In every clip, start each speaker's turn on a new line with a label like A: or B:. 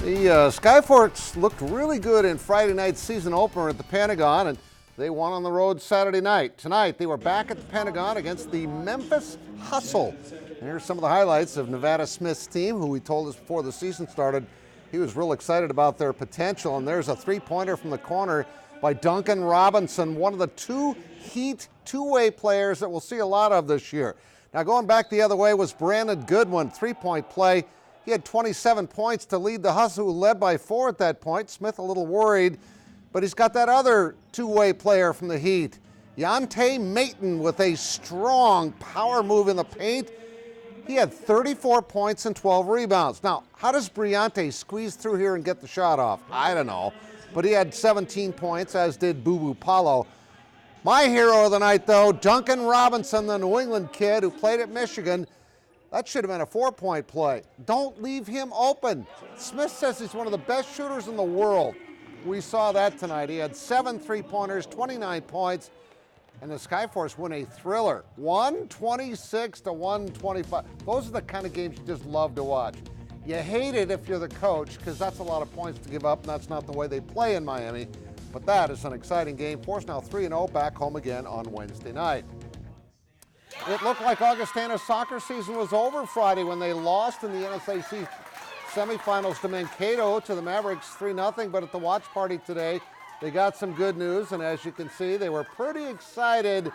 A: The Skyforks looked really good in Friday night's season opener at the Pentagon, and they won on the road Saturday night. Tonight, they were back at the Pentagon against the Memphis Hustle. And here's some of the highlights of Nevada Smith's team, who he told us before the season started he was real excited about their potential. And there's a three-pointer from the corner by Duncan Robinson, one of the two Heat two-way players that we'll see a lot of this year. Now, going back the other way was Brandon Goodwin, three-point play. He had 27 points to lead the Hustle, who led by 4 at that point. Smith a little worried, but he's got that other two-way player from the Heat, Yante Mayton, with a strong power move in the paint. He had 34 points and 12 rebounds. Now, how does Briante squeeze through here and get the shot off? I don't know, but he had 17 points, as did Boo Boo Paulo. My hero of the night, though, Duncan Robinson, the New England kid who played at Michigan. That should have been a 4-point play. Don't leave him open. Smith says he's one of the best shooters in the world. We saw that tonight. He had 7 three-pointers, 29 points, and the Skyforce win a thriller, 126 to 125. Those are the kind of games you just love to watch. You hate it if you're the coach, because that's a lot of points to give up, and that's not the way they play in Miami. But that is an exciting game. Force now 3-0, back home again on Wednesday night. It looked like Augustana's soccer season was over Friday when they lost in the NSAC semifinals to Mankato, to the Mavericks 3-0. But at the watch party today, they got some good news. And as you can see, they were pretty excited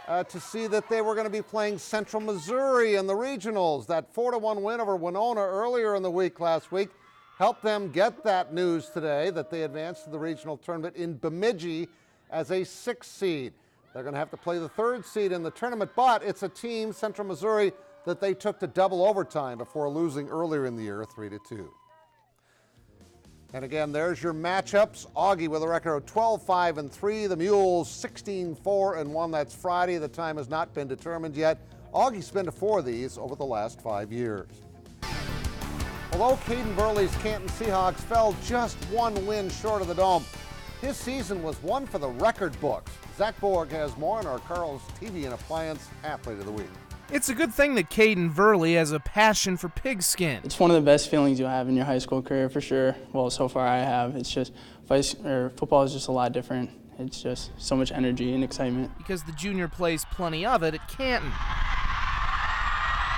A: to see that they were going to be playing Central Missouri in the regionals. That 4-1 win over Winona earlier in the week last week helped them get that news today that they advanced to the regional tournament in Bemidji as a 6th seed. They're going to have to play the 3rd seed in the tournament, but it's a team, Central Missouri, that they took to double overtime before losing earlier in the year 3-2. And again, there's your matchups. Augie with a record of 12-5-3. The Mules 16-4-1. That's Friday. The time has not been determined yet. Augie's been to 4 of these over the last 5 years. Although Caden Burley's Canton Seahawks fell just 1 win short of the Dome, his season was one for the record books. Zach Borg has more on our Carl's TV and Appliance Athlete of the Week.
B: It's a good thing that Caden Burley has a passion for pigskin.
C: It's one of the best feelings you have in your high school career, for sure. Well, so far I have. It's just, football is just a lot different. It's just so much energy and excitement.
B: Because the junior plays plenty of it at Canton.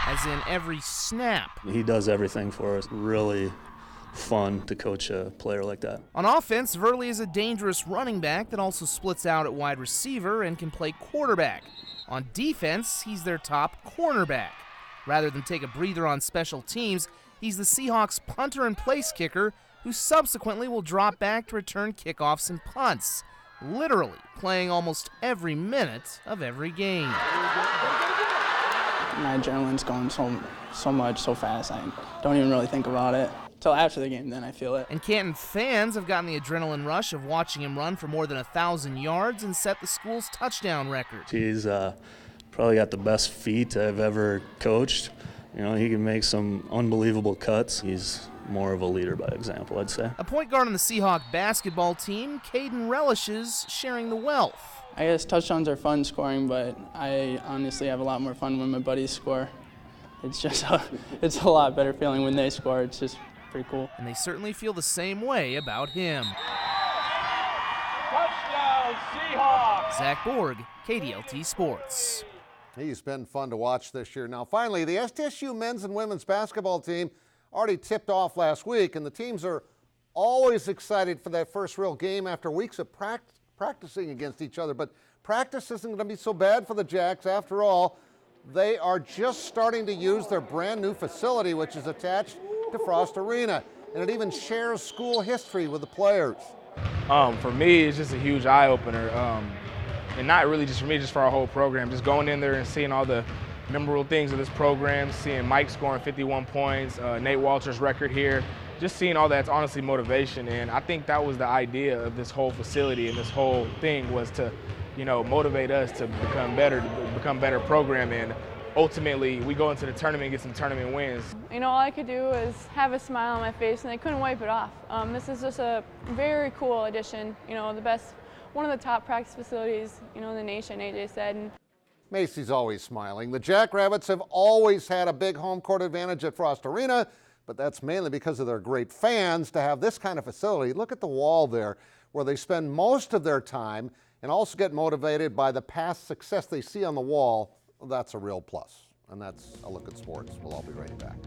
B: As in every snap.
D: He does everything for us. Really fun to coach a player like that.
B: On offense, Verley is a dangerous running back that also splits out at wide receiver and can play quarterback. On defense, he's their top cornerback. Rather than take a breather on special teams, he's the Seahawks' punter and place kicker who subsequently will drop back to return kickoffs and punts, literally playing almost every minute of every game.
C: My adrenaline's going so much, so fast, I don't even really think about it. Until after the game, then I feel it.
B: And Canton fans have gotten the adrenaline rush of watching him run for more than 1,000 yards and set the school's touchdown record.
D: He's probably got the best feet I've ever coached. You know, he can make some unbelievable cuts. He's more of a leader by example, I'd say.
B: A point guard on the Seahawk basketball team, Caden relishes sharing the wealth.
C: I guess touchdowns are fun scoring, but I honestly have a lot more fun when my buddies score. It's just it's a lot better feeling when they score. It's just pretty cool.
B: And they certainly feel the same way about him.
E: Touchdown, Seahawks!
B: Zach Borg, KDLT Sports.
A: He's been fun to watch this year. Now, finally, the SDSU men's and women's basketball team already tipped off last week, and the teams are always excited for that first real game after weeks of practicing against each other. But practice isn't going to be so bad for the Jacks after all. They are just starting to use their brand new facility, which is attached to Frost Arena, and it even shares school history with the players.
E: For me, it's just a huge eye-opener, and not really just for me, just for our whole program. Just going in there and seeing all the memorable things of this program, seeing Mike scoring 51 points, Nate Walter's record here, just seeing all that's honestly motivation. And I think that was the idea of this whole facility and this whole thing was to, motivate us to become better program. And ultimately, we go into the tournament and get some tournament wins.
F: All I could do was have a smile on my face, and I couldn't wipe it off. This is just a very cool addition. The best, one of the top practice facilities, in the nation, AJ said. And
A: Macy's always smiling. The Jackrabbits have always had a big home court advantage at Frost Arena, but that's mainly because of their great fans to have this kind of facility. Look at the wall there where they spend most of their time and also get motivated by the past success they see on the wall. That's a real plus. And that's a look at sports. We'll all be right back.